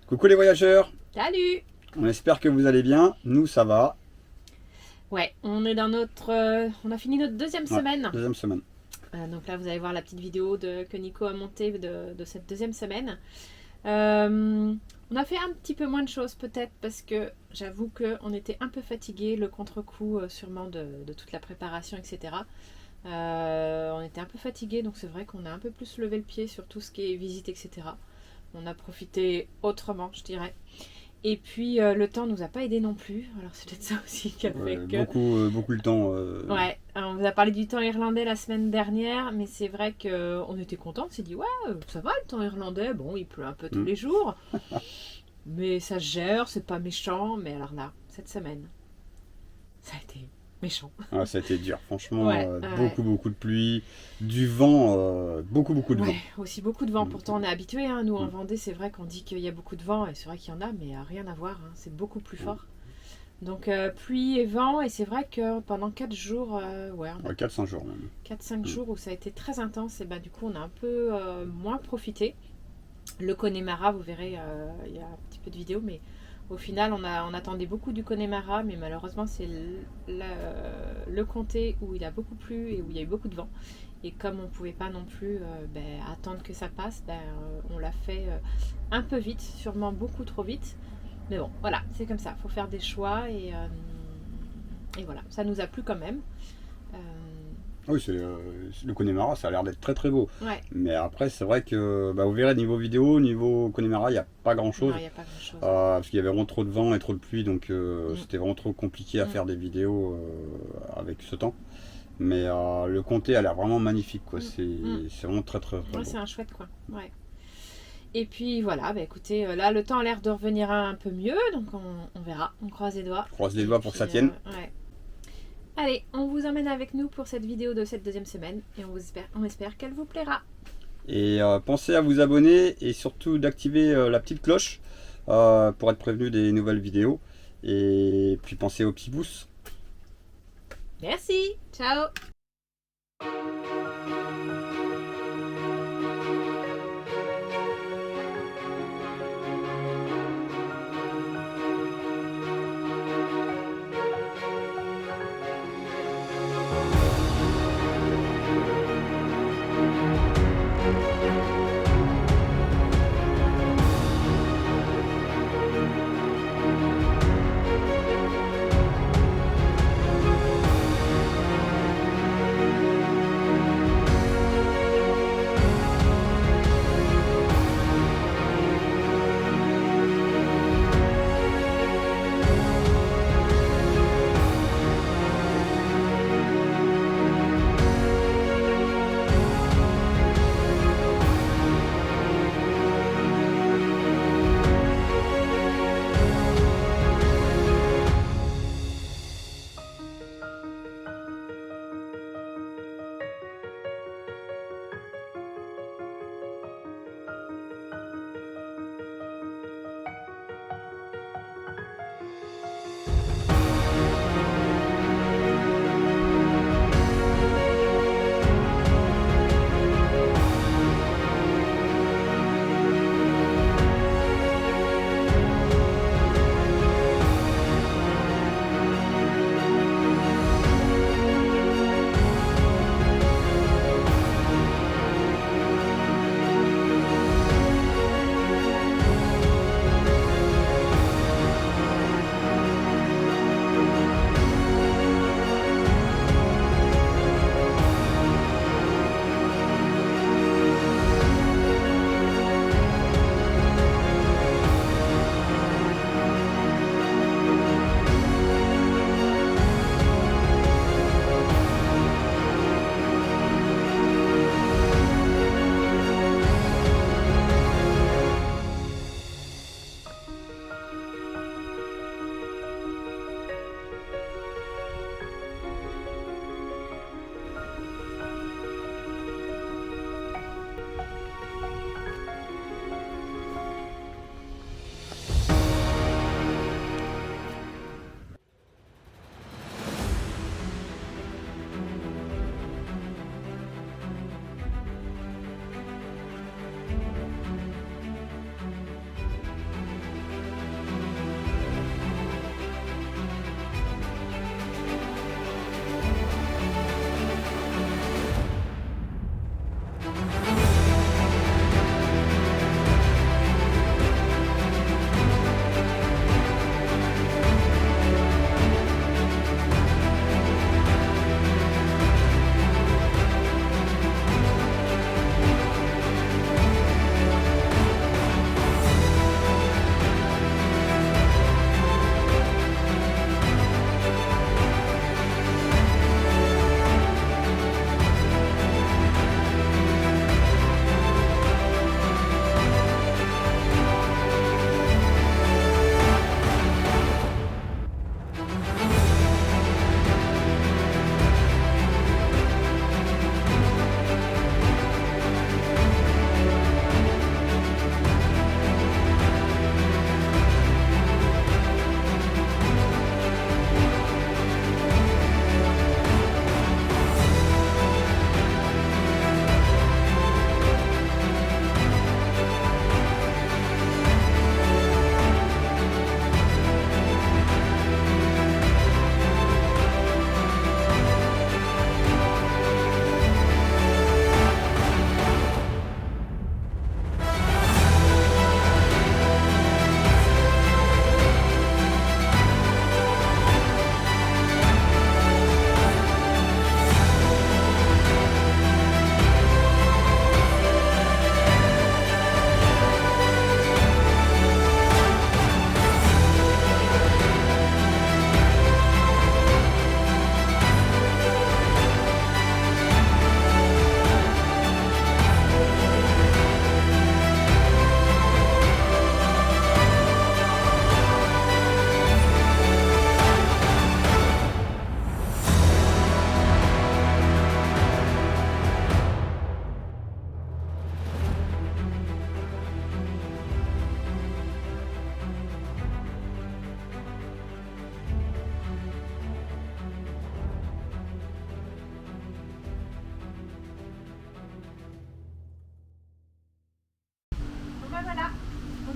Coucou les voyageurs, Salut! on espère que vous allez bien, nous ça va. Ouais, on est dans notre... on a fini notre deuxième Ouais, semaine. deuxième semaine. Donc là, vous allez voir la petite vidéo que Nico a montée de cette deuxième semaine. On a fait un petit peu moins de choses peut-être parce que j'avoue qu'on était un peu fatigué, le contre-coup sûrement de toute la préparation, etc. On était un peu fatigué, donc c'est vrai qu'on a un peu plus levé le pied sur tout ce qui est visite, etc. On a profité autrement, je dirais. Et puis le temps nous a pas aidé non plus. Alors c'est peut-être ça aussi qui a fait Ouais, que... beaucoup le temps. Ouais, on vous a parlé du temps irlandais la semaine dernière, mais c'est vrai qu'on était content. On s'est dit, ouais, ça va le temps irlandais. Bon, il pleut un peu tous les jours. Mais ça se gère, c'est pas méchant. Mais alors là, cette semaine, ça a été méchant. Ouais, ça a été dur, franchement, Ouais, beaucoup de pluie, du vent, beaucoup de vent. ouais, aussi beaucoup de vent. Pourtant, on est habitué. Hein. Nous, en Vendée, c'est vrai qu'on dit qu'il y a beaucoup de vent. Et c'est vrai qu'il y en a, mais rien à voir. Hein. C'est beaucoup plus fort. Donc pluie et vent, et c'est vrai que pendant 4 jours, ouais, on a 4-5 jours même. 4-5 jours où ça a été très intense, et bah du coup on a un peu moins profité. Le Connemara, vous verrez, il y a un petit peu de vidéo, mais au final on attendait beaucoup du Connemara, mais malheureusement c'est le comté où il a beaucoup plu et où il y a eu beaucoup de vent. Et comme on ne pouvait pas non plus attendre que ça passe, on l'a fait un peu vite, sûrement beaucoup trop vite. Mais bon, voilà, c'est comme ça, il faut faire des choix et voilà, ça nous a plu quand même. Oui, le Connemara, ça a l'air d'être très beau. Ouais. Mais après, c'est vrai que vous verrez niveau vidéo, niveau Connemara, il n'y a pas grand chose. Non, il n'y a pas grand chose. Parce qu'il y avait vraiment trop de vent et trop de pluie, donc c'était vraiment trop compliqué à faire des vidéos avec ce temps. Mais le comté a l'air vraiment magnifique, quoi. C'est vraiment très Ouais, beau. c'est un chouette coin. Ouais. Et puis voilà, bah écoutez, là le temps a l'air de revenir un peu mieux, donc on verra, on croise les doigts. On croise les doigts pour que ça tienne. Ouais. Allez, on vous emmène avec nous pour cette vidéo de cette deuxième semaine et on espère qu'elle vous plaira. Et pensez à vous abonner et surtout d'activer la petite cloche pour être prévenu des nouvelles vidéos. Et puis pensez au petit pouce. Merci, ciao!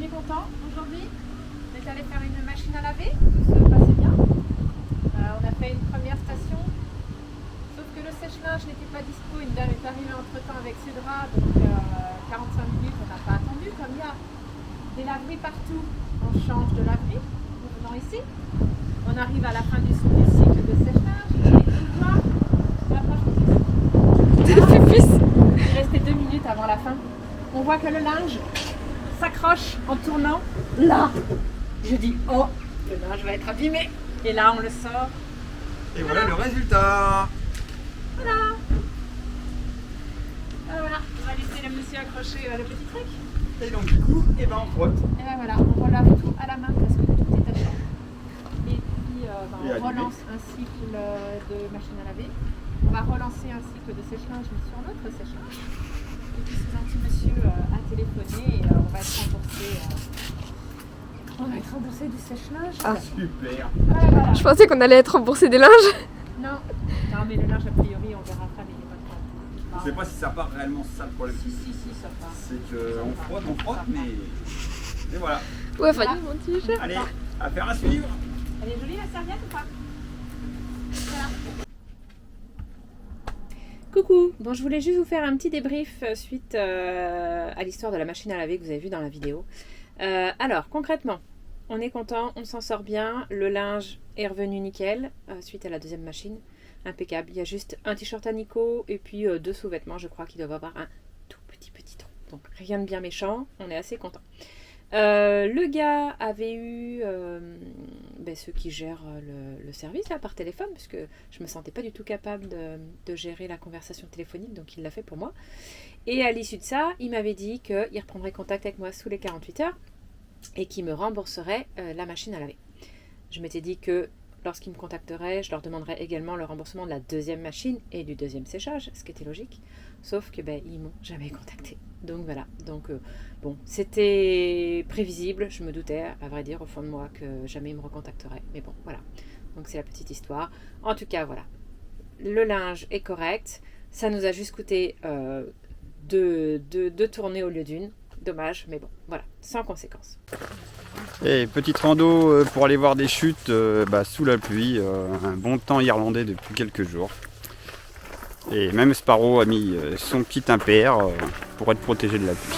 bien content aujourd'hui. On est allé faire une machine à laver, tout se passait bien. On a fait une première station, sauf que le sèche-linge n'était pas dispo. Une dame est arrivée entre temps avec ses draps, donc 45 minutes, on n'a pas attendu. Comme il y a des laveries partout, on change de laverie. Nous venons ici, on arrive à la fin du cycle de sèche-linge et on voit il restait 2 minutes avant la fin. On voit que le linge s'accroche en tournant là. Je dis oh, le linge va être abîmé. Et là on le sort. Et voilà le résultat. Voilà. Voilà. On va laisser le monsieur accrocher le petit truc. Et donc du coup, et ben on frotte. Et ben voilà, on relave tout à la main parce que tout est taché. Et puis on relance un cycle de machine à laver. On va relancer un cycle de sèche-linge mais sur l'autre sèche-linge. Et puis ce gentil monsieur a téléphoné et on va être remboursé. On va être remboursé du sèche-linge. Ah. Super. Voilà. Je pensais qu'on allait être remboursé des linges. Non, mais le linge a priori on verra après, mais il n'est pas de Je sais pas si ça part réellement, c'est ça le problème. Si, ça part. C'est qu'on frotte, mais. Et voilà. Ouais, enfin, mon t-shirt. Allez, affaire à suivre. Elle est jolie la serviette ou pas? Voilà. Coucou, bon je voulais juste vous faire un petit débrief suite à l'histoire de la machine à laver que vous avez vu dans la vidéo. Alors concrètement, on est content, on s'en sort bien, le linge est revenu nickel suite à la deuxième machine, impeccable. Il y a juste un t-shirt à Nico et puis 2 sous-vêtements, je crois qu'ils doivent avoir un tout petit trou. Donc rien de bien méchant, on est assez content. Le gars avait eu ceux qui gèrent le service là, par téléphone, puisque je ne me sentais pas du tout capable de gérer la conversation téléphonique, donc il l'a fait pour moi. Et à l'issue de ça, il m'avait dit qu'il reprendrait contact avec moi sous les 48 heures et qu'il me rembourserait la machine à laver. Je m'étais dit que lorsqu'il me contacterait, je leur demanderais également le remboursement de la deuxième machine et du deuxième séchage, ce qui était logique, sauf que ils m'ont jamais contacté. Donc voilà, bon, c'était prévisible, je me doutais, à vrai dire, au fond de moi, que jamais il me recontacterait. Mais bon, voilà, donc c'est la petite histoire. En tout cas, voilà, le linge est correct, ça nous a juste coûté deux tournées au lieu d'une. Dommage, mais bon, voilà, sans conséquence. Et petite rando pour aller voir des chutes sous la pluie, un bon temps irlandais depuis quelques jours. Et même Sparrow a mis son petit impair pour être protégé de la pluie.